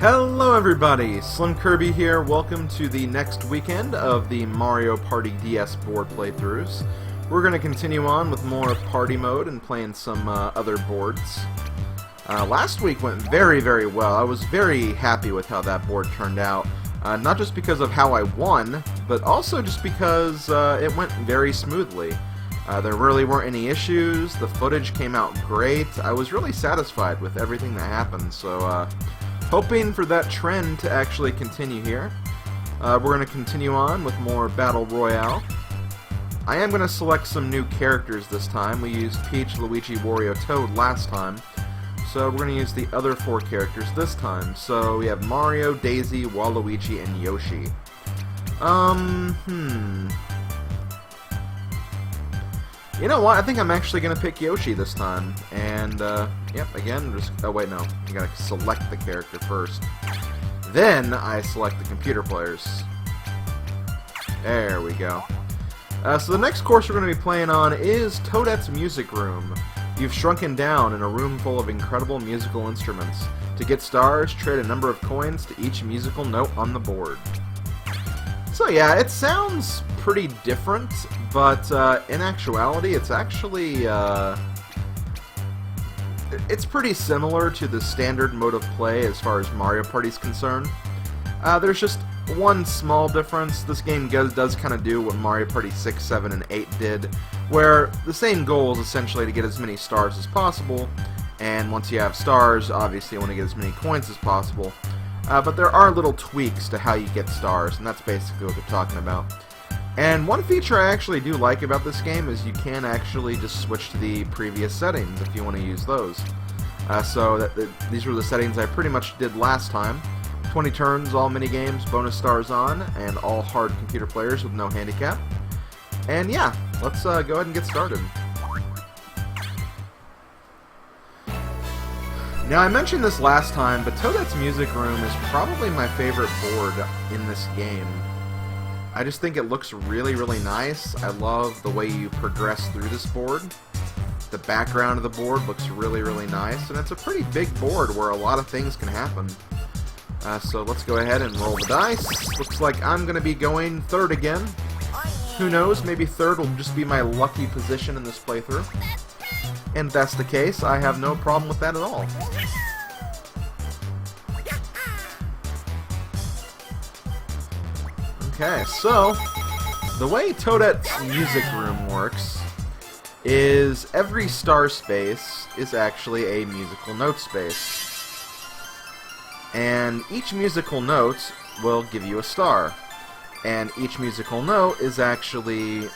Hello everybody, Slim Kirby here. Welcome to the next weekend of the Mario Party DS board playthroughs. We're going to continue on with more party mode and playing some other boards. Last week went very well. I was very happy with how that board turned out. Not just because of how I won, but also just because it went very smoothly. There really weren't any issues, the footage came out great. I was really satisfied with everything that happened, so hoping for that trend to actually continue here. We're going to continue on with more Battle Royale. I am going to select some new characters this time. We used Peach, Luigi, Wario, Toad last time. So we're going to use the other 4 characters this time. So we have Mario, Daisy, Waluigi, and Yoshi. You know what? I think I'm actually going to pick Yoshi this time. And, yep, again, just... Oh, wait, no. You gotta select the character first. Then I select the computer players. There we go. So the next course we're going to be playing on is Toadette's Music Room. You've shrunken down in a room full of incredible musical instruments. To get stars, trade a number of coins to each musical note on the board. So yeah, it sounds pretty different, but in actuality, it's actually it's pretty similar to the standard mode of play as far as Mario Party is concerned. There's just one small difference. This game does kind of do what Mario Party 6, 7, and 8 did, where the same goal is essentially to get as many stars as possible, and once you have stars, obviously you want to get as many coins as possible. But there are little tweaks to how you get stars, and that's basically what they're talking about. And one feature I actually do like about this game is you can actually just switch to the previous settings if you want to use those. These were the settings I pretty much did last time. 20 turns, all minigames, bonus stars on, and all hard computer players with no handicap. And yeah, let's go ahead and get started. Now, I mentioned this last time, but Toadette's Music Room is probably my favorite board in this game. I just think it looks really nice. I love the way you progress through this board. The background of the board looks really nice, and it's a pretty big board where a lot of things can happen. So let's go ahead and roll the dice. Looks like I'm going to be going third again. Who knows, maybe third will just be my lucky position in this playthrough. And if that's the case, I have no problem with that at all. Okay, so the way Toadette's Music Room works is every star space is actually a musical note space. And each musical note will give you a star. And each musical note is actually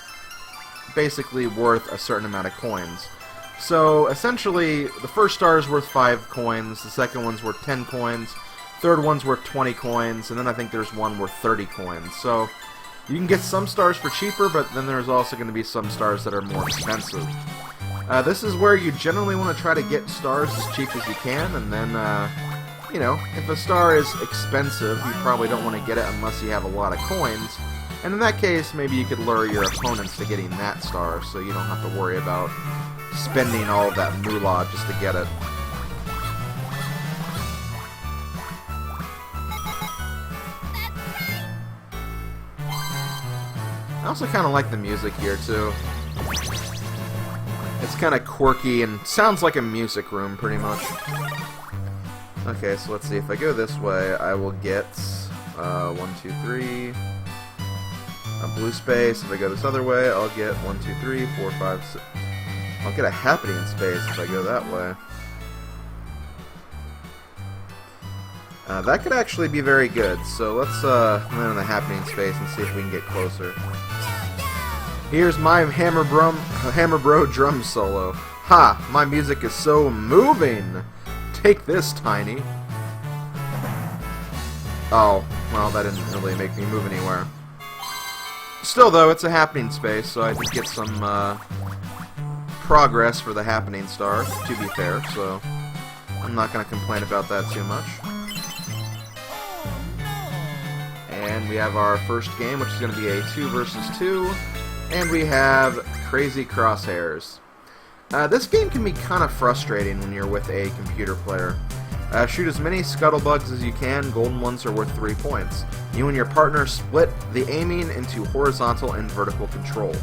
basically worth a certain amount of coins. So, essentially, the first star is worth 5 coins, the second one's worth 10 coins, third one's worth 20 coins, and then I think there's one worth 30 coins. So, you can get some stars for cheaper, but then there's also going to be some stars that are more expensive. This is where you generally want to try to get stars as cheap as you can, and then, you know, if a star is expensive, you probably don't want to get it unless you have a lot of coins. And in that case, maybe you could lure your opponents to getting that star, so you don't have to worry about spending all of that moolah just to get it. I also kind of like the music here, too. It's kind of quirky and sounds like a music room, pretty much. Okay, so let's see. If I go this way, I will get 1, 2, 3... a blue space. If I go this other way, I'll get 1, 2, 3, 4, 5, 6... I'll get a happening space if I go that way. That could actually be very good, so let's land on the happening space and see if we can get closer. Here's my Hammer Bro drum solo. Ha! My music is so moving! Take this, Tiny. Oh, well, that didn't really make me move anywhere. Still, though, it's a happening space, so I did get some progress for the happening star, to be fair, so I'm not going to complain about that too much. And we have our first game, which is going to be a 2 versus 2, and we have Crazy Crosshairs. This game can be kind of frustrating when you're with a computer player. Shoot as many scuttlebugs as you can. Golden ones are worth 3 points. You and your partner split the aiming into horizontal and vertical control.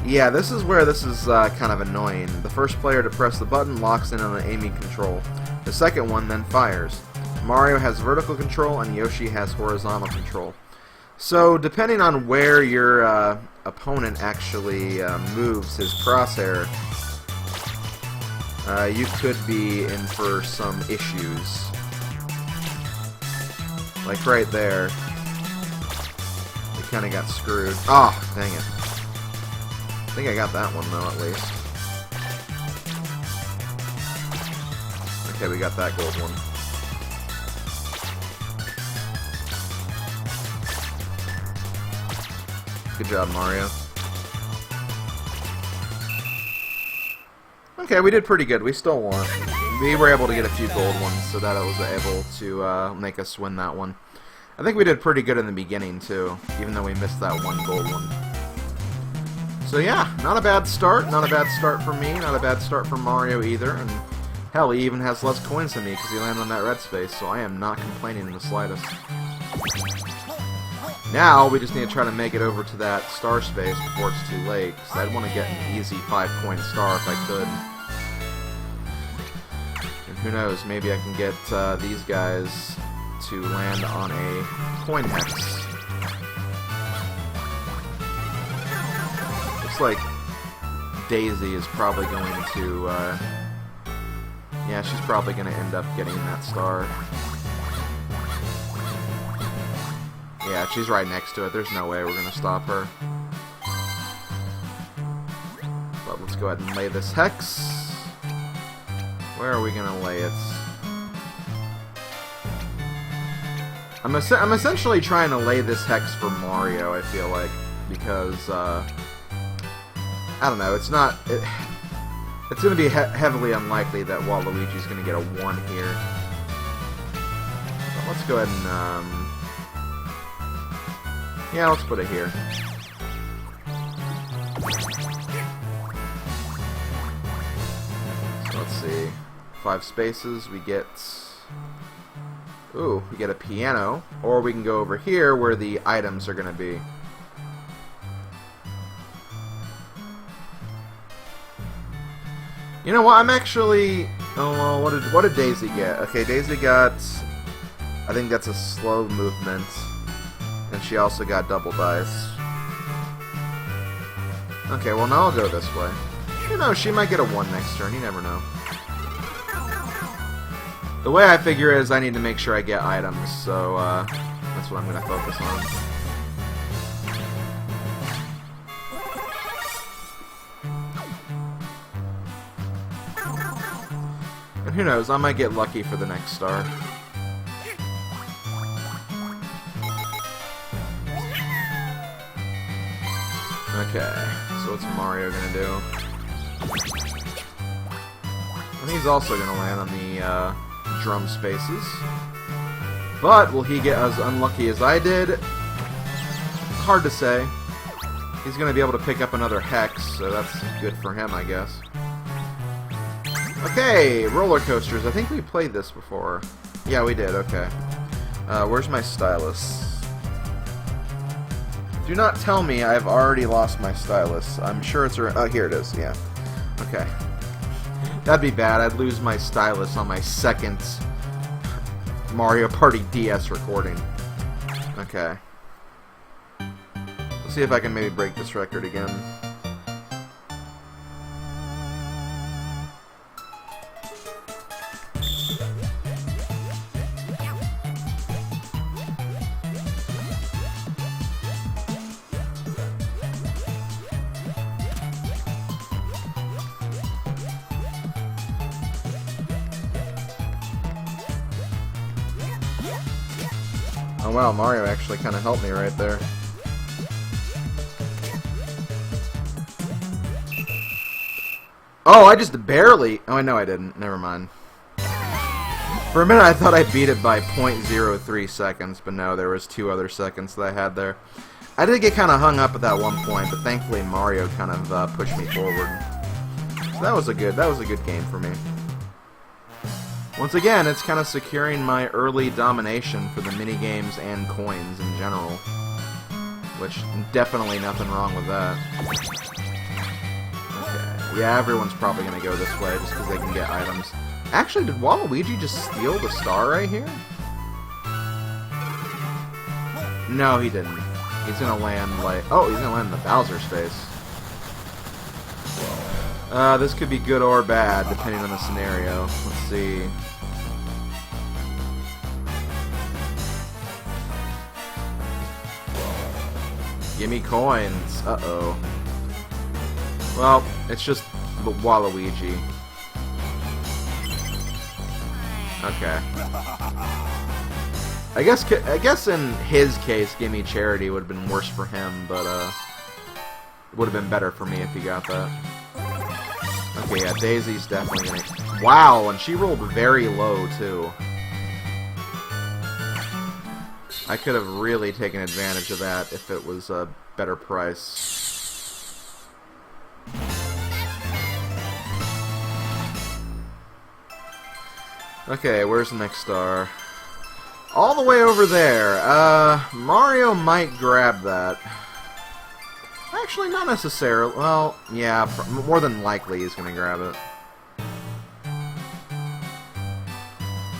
Yeah, this is where this is kind of annoying. The first player to press the button locks in on the aiming control. The second one then fires. Mario has vertical control and Yoshi has horizontal control. So, depending on where your opponent actually moves his crosshair, you could be in for some issues. Like right there. We kind of got screwed. Oh, dang it. I think I got that one though, at least. Okay, we got that gold one. Good job, Mario. Okay, we did pretty good. We still won. We were able to get a few gold ones, so that it was able to make us win that one. I think we did pretty good in the beginning, too, even though we missed that one gold one. So yeah, not a bad start. Not a bad start for me. Not a bad start for Mario either. And hell, he even has less coins than me because he landed on that red space, so I am not complaining in the slightest. Now, we just need to try to make it over to that star space before it's too late, because I'd want to get an easy 5-coin star if I could. And who knows, maybe I can get these guys to land on a coin hex. Looks like Daisy is probably going to, yeah, she's probably going to end up getting that star. Yeah, she's right next to it. There's no way we're going to stop her. But let's go ahead and lay this hex. Where are we going to lay it? I'm essentially trying to lay this hex for Mario, I feel like. Because, I don't know, it's not... it's going to be heavily unlikely that Waluigi's going to get a 1 here. But let's go ahead and, yeah, let's put it here. So let's see. 5 spaces, we get... Ooh, we get a piano. Or we can go over here where the items are going to be. You know what, I'm actually... Oh, well, what did Daisy get? Okay, Daisy got... I think that's a slow movement. And she also got double dice. Okay, well now I'll go this way. You know, she might get a 1 next turn, you never know. The way I figure is I need to make sure I get items, so that's what I'm going to focus on. And who knows, I might get lucky for the next star. Okay, so what's Mario gonna do? And he's also gonna land on the drum spaces. But will he get as unlucky as I did? Hard to say. He's gonna be able to pick up another hex, so that's good for him, I guess. Okay, roller coasters. I think we played this before. Yeah, we did. Okay. Where's my stylus? Do not tell me I've already lost my stylus. I'm sure it's around... Oh, here it is. Yeah. Okay. That'd be bad. I'd lose my stylus on my second Mario Party DS recording. Okay. Let's see if I can maybe break this record again. Oh wow, Mario actually kind of helped me right there. Oh, I just barely... Oh, no, I didn't. Never mind. For a minute, I thought I beat it by 0.03 seconds, but no, there was 2 other seconds that I had there. I did get kind of hung up at that one point, but thankfully Mario kind of pushed me forward. So that was a good game for me. Once again, it's kind of securing my early domination for the minigames and coins in general. Which, definitely nothing wrong with that. Okay. Yeah, everyone's probably going to go this way just because they can get items. Actually, did Waluigi just steal the star right here? No, he didn't. He's going to land, like... Oh, he's going to land in the Bowser space. This could be good or bad, depending on the scenario. Let's see. Gimme coins. Uh-oh. Well, it's just Waluigi. Okay. I guess in his case, gimme charity would have been worse for him, but it would have been better for me if he got that. Okay, yeah, Daisy's definitely gonna... Wow, and she rolled very low, too. I could have really taken advantage of that if it was a better price. Okay, where's the next star? All the way over there. Mario might grab that. Actually, not necessarily. Well, yeah, more than likely he's going to grab it.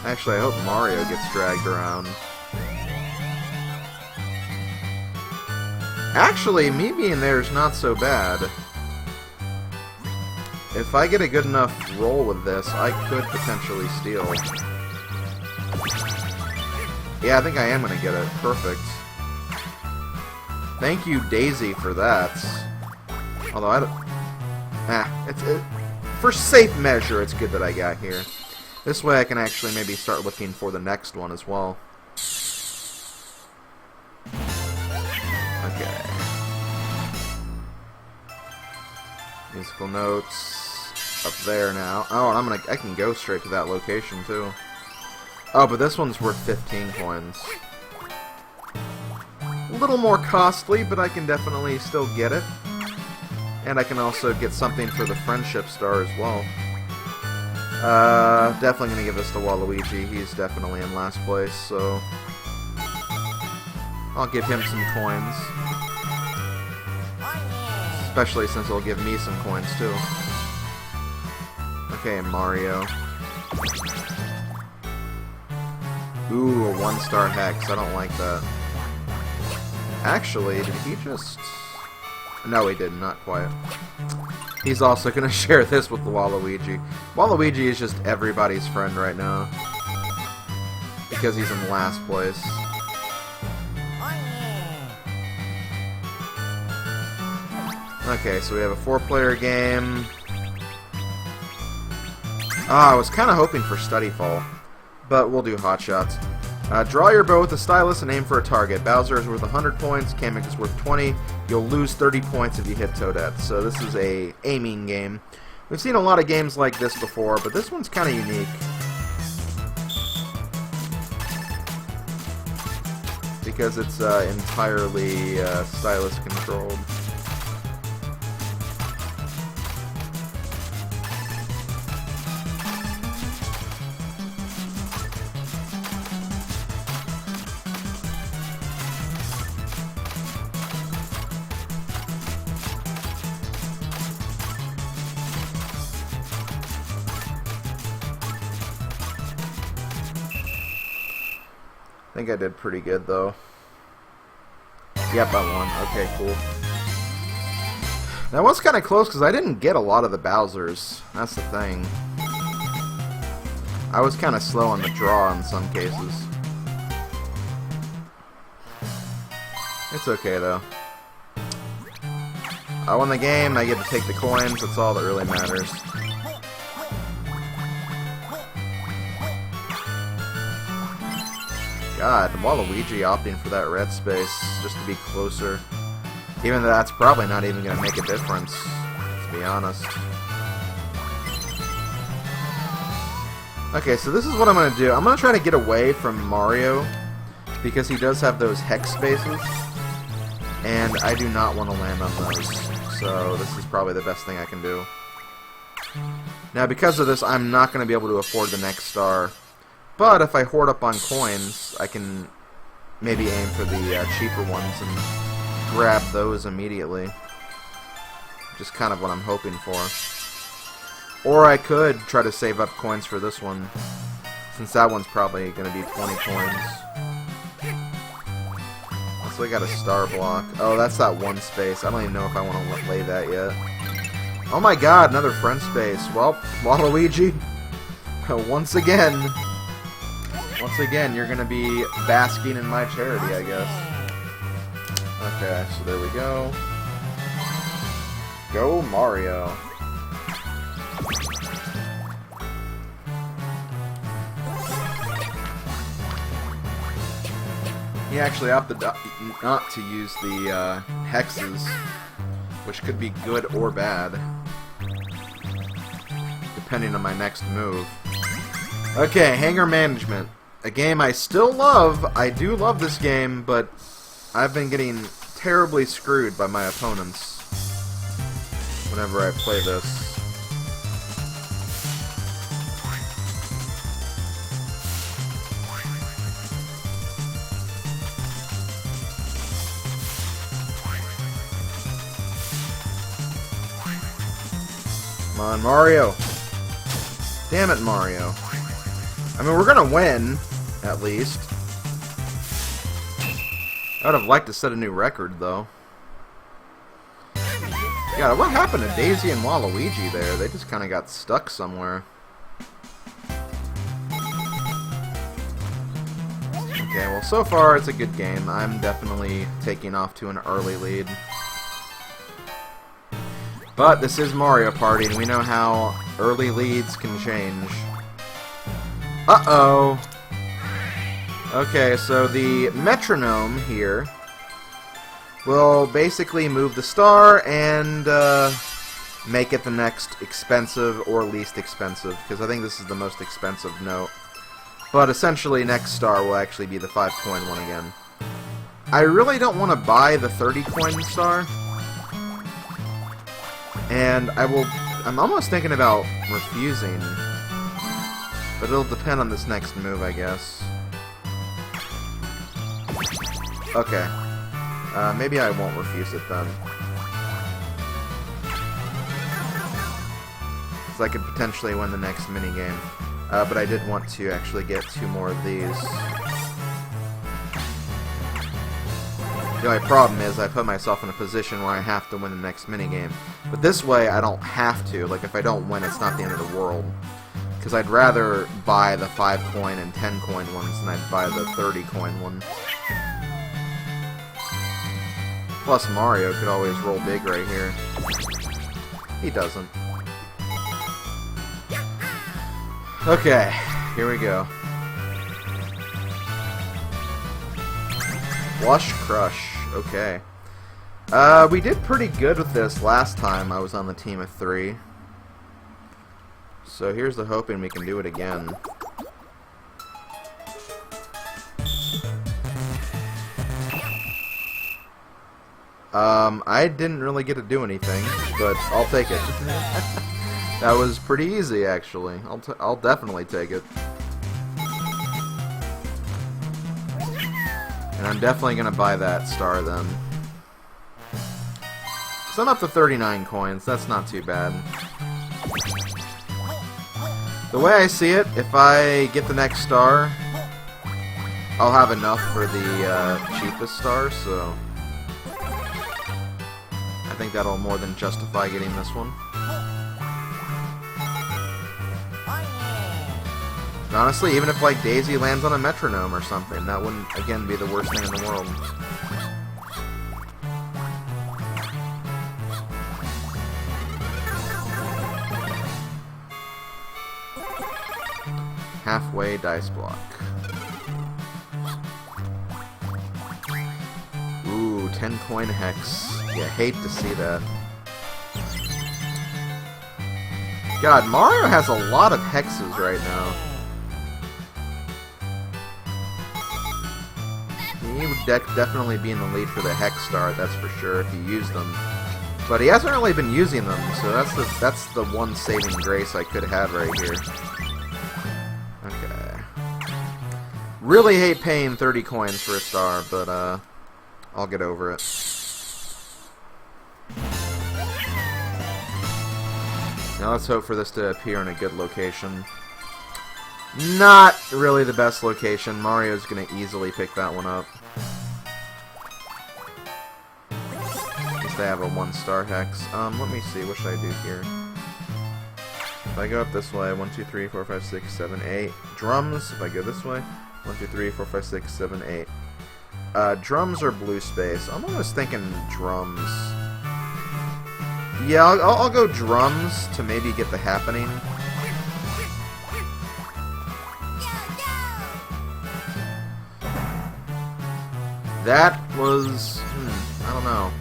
Actually, I hope Mario gets dragged around. Actually, me being there is not so bad. If I get a good enough roll with this, I could potentially steal. Yeah, I think I am going to get it. Perfect. Thank you, Daisy, for that. Although I don't... for safe measure, it's good that I got here. This way I can actually maybe start looking for the next one as well. Okay. Musical notes up there now. Oh, and I can go straight to that location too. Oh, but this one's worth 15 coins. A little more costly, but I can definitely still get it. And I can also get something for the friendship star as well. Definitely gonna give this to Waluigi. He's definitely in last place, so I'll give him some coins. Especially since it'll give me some coins too. Okay, Mario. Ooh, a 1-star hex. I don't like that. Actually, did he just... No, he did. Not quite. He's also going to share this with Waluigi. Waluigi is just everybody's friend right now. Because he's in last place. Okay, so we have a 4-player game. I was kind of hoping for Study Fall. But we'll do Hot Shots. Draw your bow with a stylus and aim for a target. Bowser is worth 100 points, Kamek is worth 20. You'll lose 30 points if you hit Toadette. So this is a aiming game. We've seen a lot of games like this before, but this one's kind of unique. Because it's entirely stylus controlled. I think I did pretty good, though. Yep, I won. Okay, cool. That was kind of close, because I didn't get a lot of the Bowsers. That's the thing. I was kind of slow on the draw in some cases. It's okay, though. I won the game, I get to take the coins, that's all that really matters. God, Waluigi opting for that red space just to be closer. Even though that's probably not even going to make a difference, to be honest. Okay, so this is what I'm going to do. I'm going to try to get away from Mario, because he does have those hex spaces, and I do not want to land on those. So this is probably the best thing I can do. Now, because of this, I'm not going to be able to afford the next star. But if I hoard up on coins, I can maybe aim for the cheaper ones and grab those immediately. Just kind of what I'm hoping for. Or I could try to save up coins for this one, since that one's probably going to be 20 coins. So I got a star block. Oh, that's that one space. I don't even know if I want to lay that yet. Oh my god, another friend space. Well, Waluigi, once again, you're going to be basking in my charity, I guess. Okay, so there we go. Go Mario. He actually opted not to use the hexes, which could be good or bad, depending on my next move. Okay, Hangar Management. A game I still love. I do love this game, but I've been getting terribly screwed by my opponents whenever I play this. Come on, Mario. Damn it, Mario. I mean, we're gonna win, at least. I would have liked to set a new record, though. God, what happened to Daisy and Waluigi there? They just kind of got stuck somewhere. Okay, well, so far it's a good game. I'm definitely taking off to an early lead. But this is Mario Party, and we know how early leads can change. Uh-oh! Okay, so the metronome here will basically move the star and make it the next expensive or least expensive, because I think this is the most expensive note. But essentially, next star will actually be the 5-coin one again. I really don't want to buy the 30-coin star. And I'm almost thinking about refusing. But it'll depend on this next move, I guess. Okay. Maybe I won't refuse it then. Because I could potentially win the next minigame. But I did want to actually get 2 more of these. The only problem is I put myself in a position where I have to win the next minigame. But this way, I don't have to. Like, if I don't win, it's not the end of the world. Because I'd rather buy the 5-coin and 10-coin ones than I'd buy the 30-coin one. Plus, Mario could always roll big right here. He doesn't. Okay, here we go. Flush Crush. Okay. We did pretty good with this last time I was on the team of 3. So here's the hoping we can do it again. I didn't really get to do anything, but I'll take it. That was pretty easy, actually. I'll definitely take it. And I'm definitely going to buy that star then. So I'm up to 39 coins. That's not too bad. The way I see it, if I get the next star, I'll have enough for the cheapest star, so I think that'll more than justify getting this one. And honestly, even if like Daisy lands on a metronome or something, that wouldn't again be the worst thing in the world. Halfway dice block. Ooh, 10-coin hex. Yeah, hate to see that. God, Mario has a lot of hexes right now. He would definitely be in the lead for the hex star, that's for sure, if you use them But he hasn't really been using them, so that's the one saving grace I could have right here. Okay. Really hate paying 30 coins for a star, but I'll get over it. Now let's hope for this to appear in a good location. Not really the best location. Mario's gonna easily pick that one up. They have a 1-star hex. Let me see, what should I do here? If I go up this way, 1, 2, 3, 4, 5, 6, 7, 8. Drums, if I go this way, 1, 2, 3, 4, 5, 6, 7, 8. Drums or blue space? I'm almost thinking drums. Yeah, I'll go drums to maybe get the happening. That was... I don't know.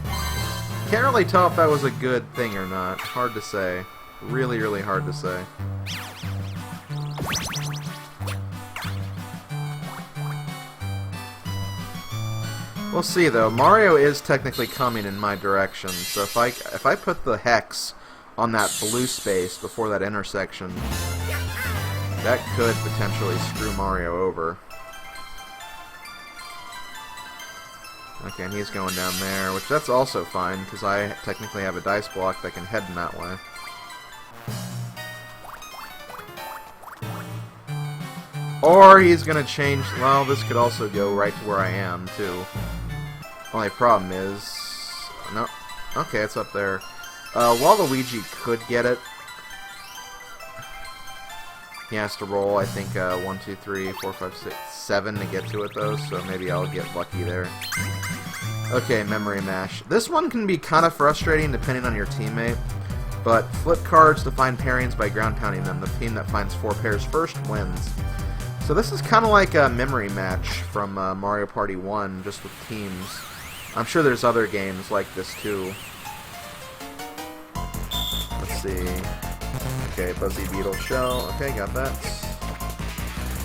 Can't really tell if that was a good thing or not. Hard to say. Really, really hard to say. We'll see though. Mario is technically coming in my direction, so if I put the hex on that blue space before that intersection, that could potentially screw Mario over. Okay, and he's going down there, which that's also fine, because I technically have a dice block that can head in that way. Or he's going to change... Well, this could also go right to where I am, too. Only problem is... No. Okay, it's up there. Waluigi could get it. He has to roll, I think, 1, 2, 3, 4, 5, 6, 7 to get to it, though, so maybe I'll get lucky there. Okay, memory mash. This one can be kind of frustrating depending on your teammate, but flip cards to find pairings by ground pounding them. The team that finds 4 pairs first wins. So this is kind of like a memory match from Mario Party 1, just with teams. I'm sure there's other games like this, too. Let's see... Okay, Buzzy Beetle Shell. Okay, got that.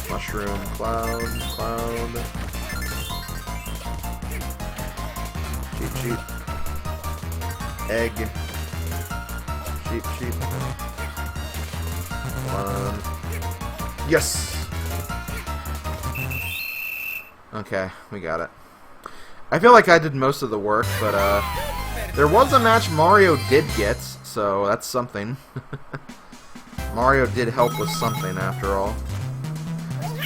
Mushroom, Cloud. Sheep. Egg. Sheep. Come on. Yes! Okay, we got it. I feel like I did most of the work, but there was a match Mario did get, so that's something. Mario did help with something, after all.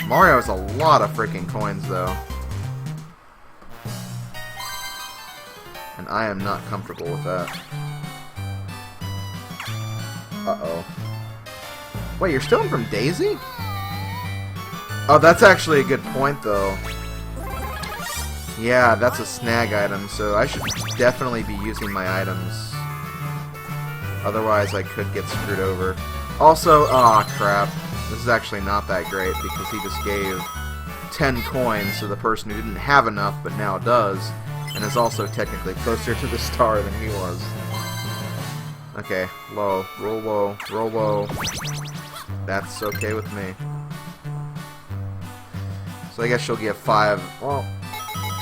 Mario has a lot of freaking coins, though. And I am not comfortable with that. Uh-oh. Wait, you're stealing from Daisy? Oh, that's actually a good point, though. Yeah, that's a snag item, so I should definitely be using my items. Otherwise, I could get screwed over. Also, aw, crap. This is actually not that great, because he just gave 10 coins to the person who didn't have enough, but now does, and is also technically closer to the star than he was. Okay, low. Roll low. That's okay with me. So I guess she'll give 5, well,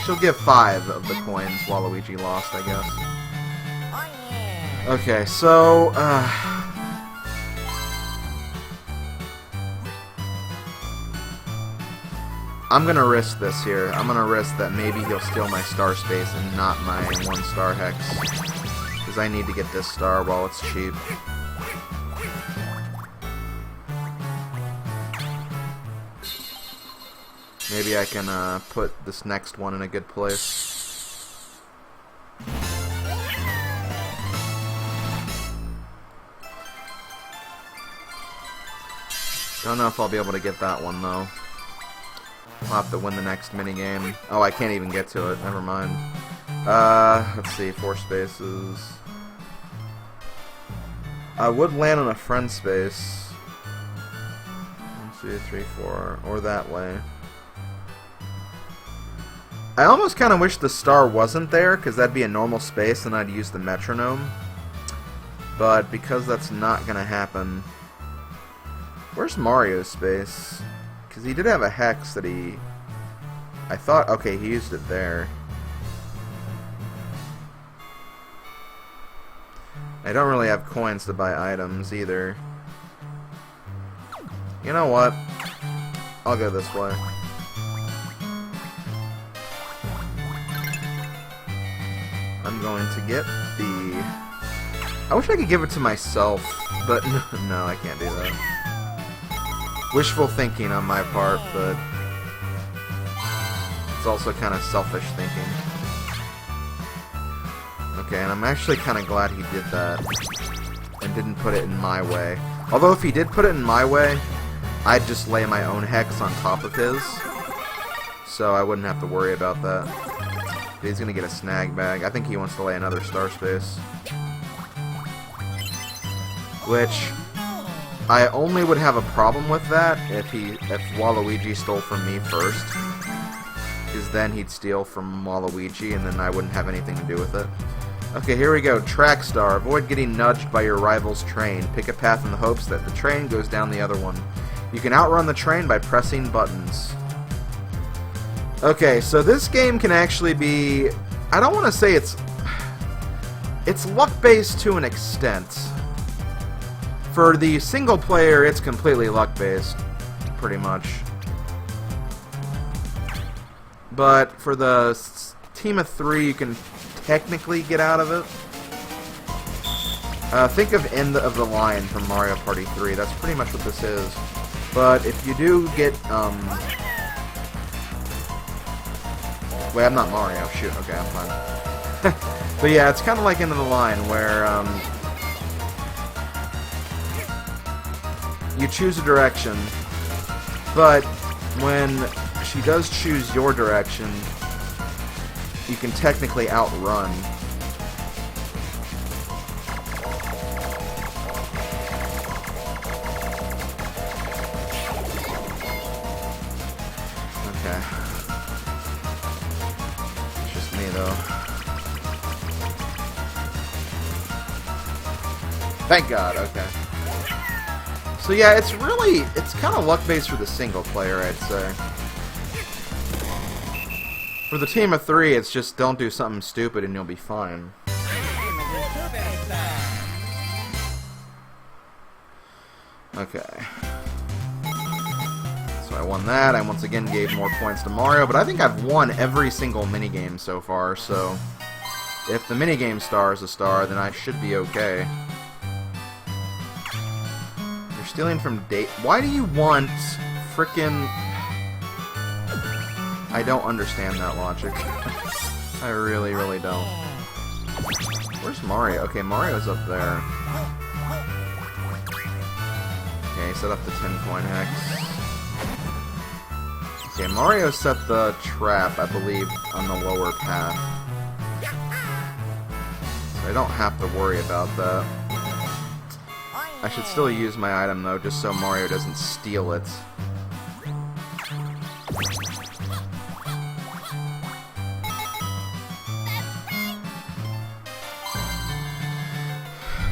she'll give 5 of the coins Waluigi lost, I guess. Okay, so, I'm gonna risk this here. I'm gonna risk that maybe he'll steal my star space and not my 1-star hex. Because I need to get this star while it's cheap. Maybe I can put this next one in a good place. Don't know if I'll be able to get that one, though. I'll have to win the next minigame. Oh, I can't even get to it. Never mind. Let's see. 4 spaces. I would land on a friend space. 1, 2, 3, 4. Or that way. I almost kind of wish the star wasn't there, because that'd be a normal space and I'd use the metronome. But because that's not going to happen... Where's Mario's space? Because he did have a hex that he... I thought... Okay, he used it there. I don't really have coins to buy items either. You know what? I'll go this way. I'm going to get the... I wish I could give it to myself, but no, I can't do that. Wishful thinking on my part, but it's also kind of selfish thinking. Okay, and I'm actually kind of glad he did that and didn't put it in my way. Although if he did put it in my way, I'd just lay my own hex on top of his, so I wouldn't have to worry about that. He's gonna get a snag bag. I think he wants to lay another star space, which I only would have a problem with that if Waluigi stole from me first, because then he'd steal from Waluigi and then I wouldn't have anything to do with it. Okay, here we go. Track star. Avoid getting nudged by your rival's train. Pick a path in the hopes that the train goes down the other one. You can outrun the train by pressing buttons. Okay, so this game can actually be... I don't want to say it's luck-based to an extent. For the single player, it's completely luck-based, pretty much. But for the team of 3, you can technically get out of it. Think of End of the Line from Mario Party 3. That's pretty much what this is. But if you do get... Wait, I'm not Mario. Shoot. Okay, I'm fine. But yeah, it's kind of like End of the Line, where you choose a direction, but when she does choose your direction, you can technically outrun. Okay. It's just me, though. Thank God, okay. So yeah, it's kind of luck-based for the single player, I'd say. For the team of 3, it's just don't do something stupid and you'll be fine. Okay. So I won that. I once again gave more points to Mario, but I think I've won every single minigame so far, so if the minigame star is a star, then I should be okay. You're stealing from date. Why do you want frickin'... I don't understand that logic. I really, really don't. Where's Mario? Okay, Mario's up there. Okay, set up the 10-coin hex. Okay, Mario set the trap, I believe, on the lower path. So I don't have to worry about that. I should still use my item, though, just so Mario doesn't steal it.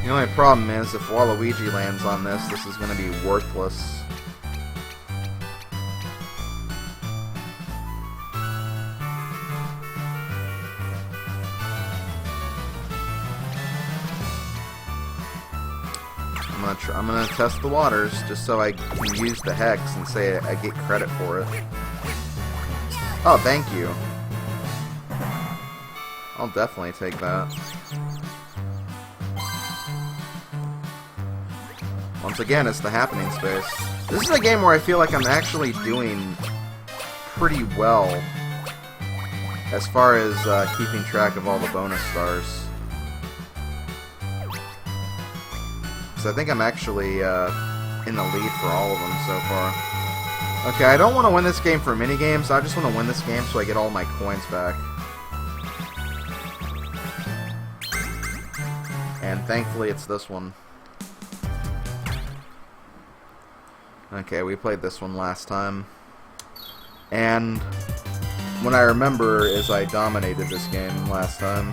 The only problem is, if Waluigi lands on this, this is going to be worthless. I'm gonna test the waters, just so I can use the hex and say I get credit for it. Oh, thank you. I'll definitely take that. Once again, it's the happening space. This is a game where I feel like I'm actually doing pretty well as far as keeping track of all the bonus stars. So I think I'm actually in the lead for all of them so far. Okay, I don't want to win this game for minigames, I just want to win this game so I get all my coins back. And thankfully it's this one. Okay, we played this one last time. And what I remember is I dominated this game last time.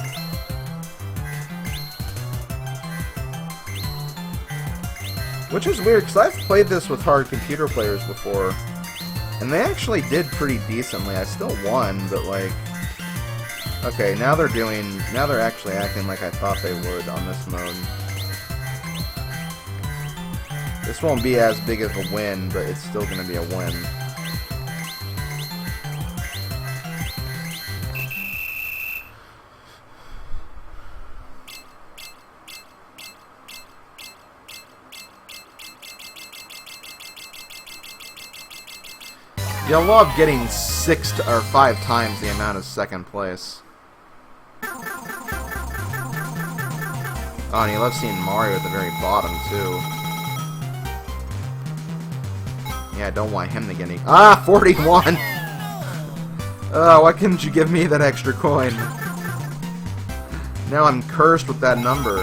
Which is weird, because I've played this with hard computer players before, and they actually did pretty decently. I still won, but like... Okay, now they're actually acting like I thought they would on this mode. This won't be as big of a win, but it's still going to be a win. You'll love getting 5 times the amount of second place. Oh, and you love seeing Mario at the very bottom, too. Yeah, I don't want him to get any... Ah, 41! Why couldn't you give me that extra coin? Now I'm cursed with that number.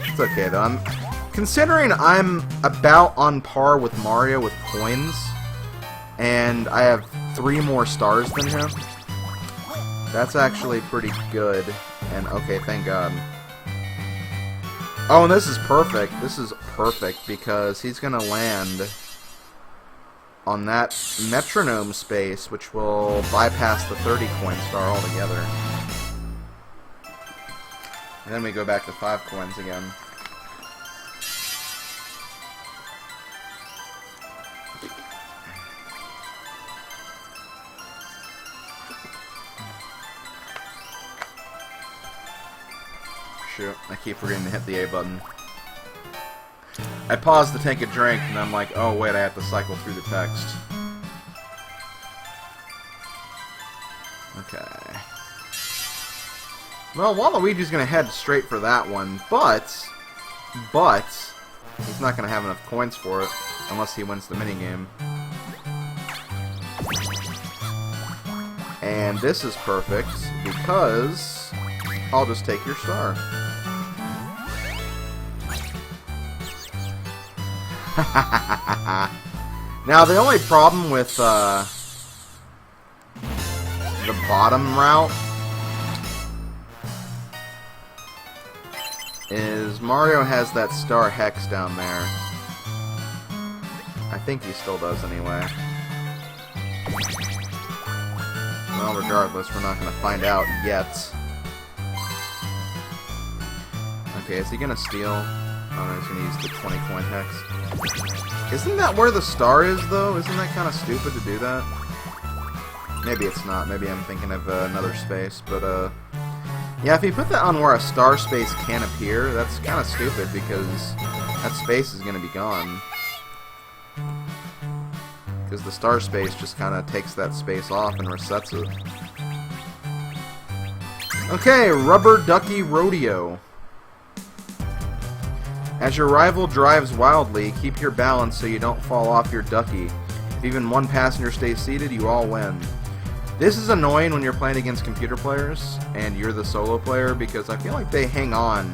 It's okay, though. Considering I'm about on par with Mario with coins, and I have 3 more stars than him, that's actually pretty good. And okay, thank God. Oh, and this is perfect. This is perfect because he's gonna land on that metronome space, which will bypass the 30 coin star altogether. And then we go back to 5 coins again. Shoot, I keep forgetting to hit the A button. I paused to take a drink, and I'm like, oh wait, I have to cycle through the text. Okay. Well, Waluigi's gonna head straight for that one, but he's not gonna have enough coins for it unless he wins the minigame. And this is perfect because I'll just take your star. Now, the only problem with the bottom route is Mario has that star hex down there. I think he still does anyway. Well, regardless, we're not going to find out yet. Okay, is he going to steal? Oh, no, he's going to use the 20 coin hex. Isn't that where the star is, though? Isn't that kind of stupid to do that? Maybe it's not. Maybe I'm thinking of another space. But, yeah, if you put that on where a star space can appear, that's kind of stupid because that space is going to be gone. Because the star space just kind of takes that space off and resets it. Okay, Rubber Ducky Rodeo. As your rival drives wildly, keep your balance so you don't fall off your ducky. If even one passenger stays seated, you all win. This is annoying when you're playing against computer players and you're the solo player because I feel like they hang on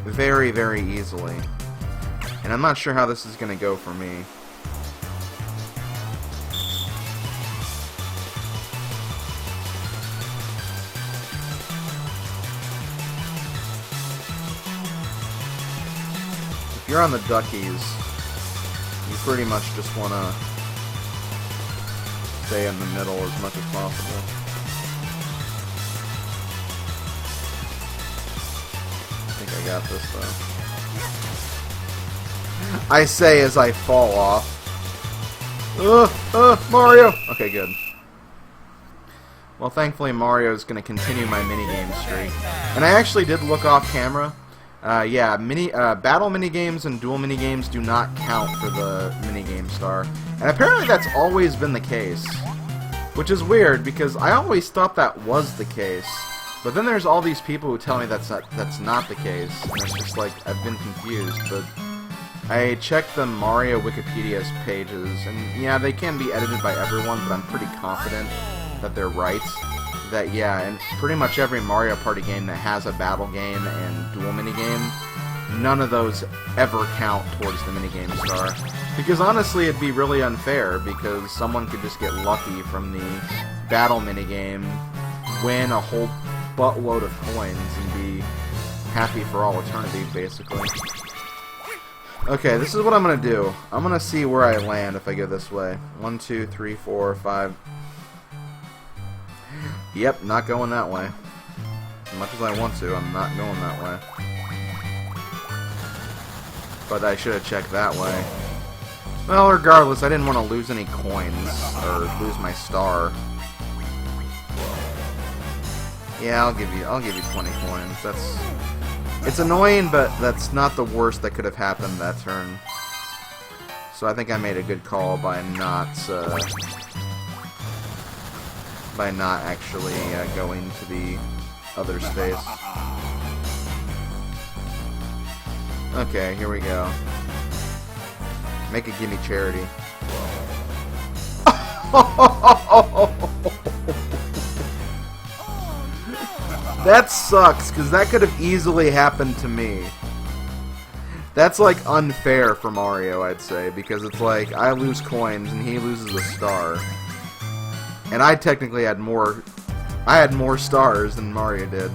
very, very easily. And I'm not sure how this is going to go for me. If you're on the Duckies, you pretty much just want to stay in the middle as much as possible. I think I got this, though. I say as I fall off. Mario! Okay, good. Well, thankfully Mario's going to continue my minigame streak. And I actually did look off camera. Yeah, battle minigames and duel minigames do not count for the minigame star. And apparently that's always been the case. Which is weird, because I always thought that was the case. But then there's all these people who tell me that's not the case. And it's just like, I've been confused, but I checked the Mario Wikipedia pages, and yeah, they can be edited by everyone, but I'm pretty confident that they're right. That, yeah, and pretty much every Mario Party game that has a battle game and duel minigame, none of those ever count towards the minigame star. Because honestly, it'd be really unfair, because someone could just get lucky from the battle minigame, win a whole buttload of coins, and be happy for all eternity, basically. Okay, this is what I'm going to do. I'm going to see where I land if I go this way. 1, 2, 3, 4, 5... Yep, not going that way. As much as I want to, I'm not going that way. But I should have checked that way. Well, regardless, I didn't want to lose any coins, or lose my star. Yeah, I'll give you 20 coins. It's annoying, but that's not the worst that could have happened that turn. So I think I made a good call by not actually going to the other space. Okay, here we go. Make a gimme charity. That sucks, because that could have easily happened to me. That's, like, unfair for Mario, I'd say, because it's like, I lose coins and he loses a star. And I technically had more... I had more stars than Mario did.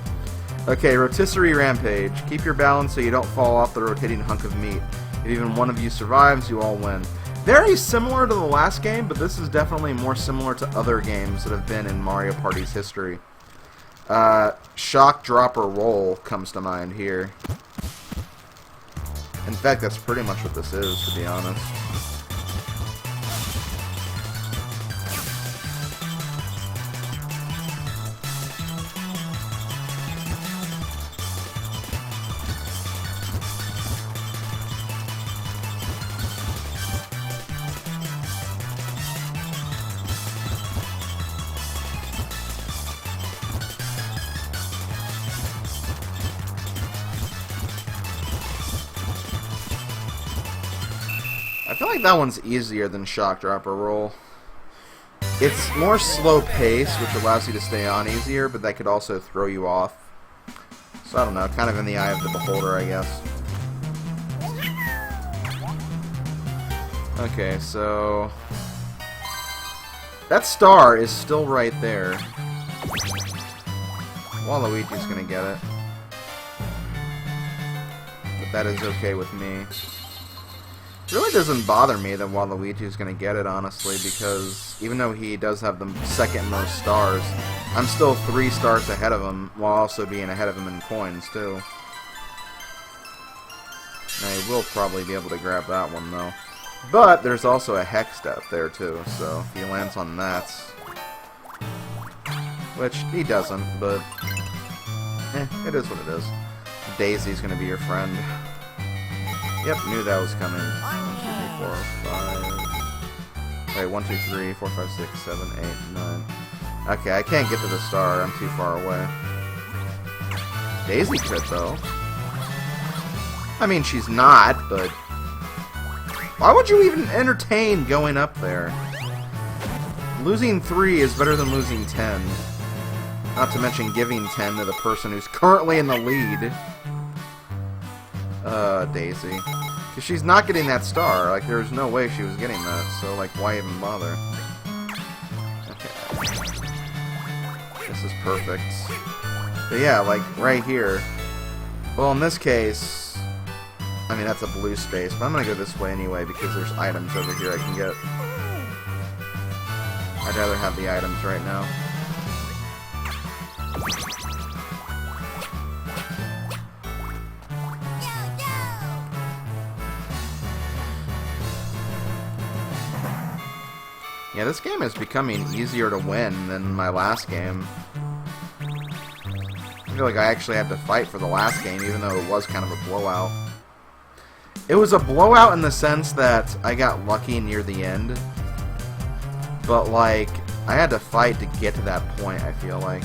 Okay, Rotisserie Rampage. Keep your balance so you don't fall off the rotating hunk of meat. If even one of you survives, you all win. Very similar to the last game, but this is definitely more similar to other games that have been in Mario Party's history. Shock, drop, or roll comes to mind here. In fact, that's pretty much what this is, to be honest. I feel like that one's easier than Shock, Drop, or Roll. It's more slow pace, which allows you to stay on easier, but that could also throw you off. So I don't know, kind of in the eye of the beholder, I guess. Okay, so... that star is still right there. Waluigi's gonna get it. But that is okay with me. It really doesn't bother me that Waluigi's going to get it, honestly, because even though he does have the second most stars, I'm still 3 stars ahead of him, while also being ahead of him in coins, too. Now, he will probably be able to grab that one, though. But there's also a hex step there, too, so if he lands on that... which, he doesn't, but... it is what it is. Daisy's going to be your friend. Yep, knew that was coming. 1, 2, 3, 4, 5... Wait, 1, 2, 3, 4, 5, 6, 7, 8, 9... Okay, I can't get to the star. I'm too far away. Daisy could, though. I mean, she's not, but... why would you even entertain going up there? Losing 3 is better than losing 10. Not to mention giving 10 to the person who's currently in the lead. Daisy. Because she's not getting that star. Like, there's no way she was getting that. So, like, why even bother? Okay. This is perfect. But yeah, like, right here. Well, in this case... I mean, that's a blue space. But I'm gonna go this way anyway, because there's items over here I can get. I'd rather have the items right now. Yeah, this game is becoming easier to win than my last game. I feel like I actually had to fight for the last game, even though it was kind of a blowout. It was a blowout in the sense that I got lucky near the end. But, like, I had to fight to get to that point, I feel like.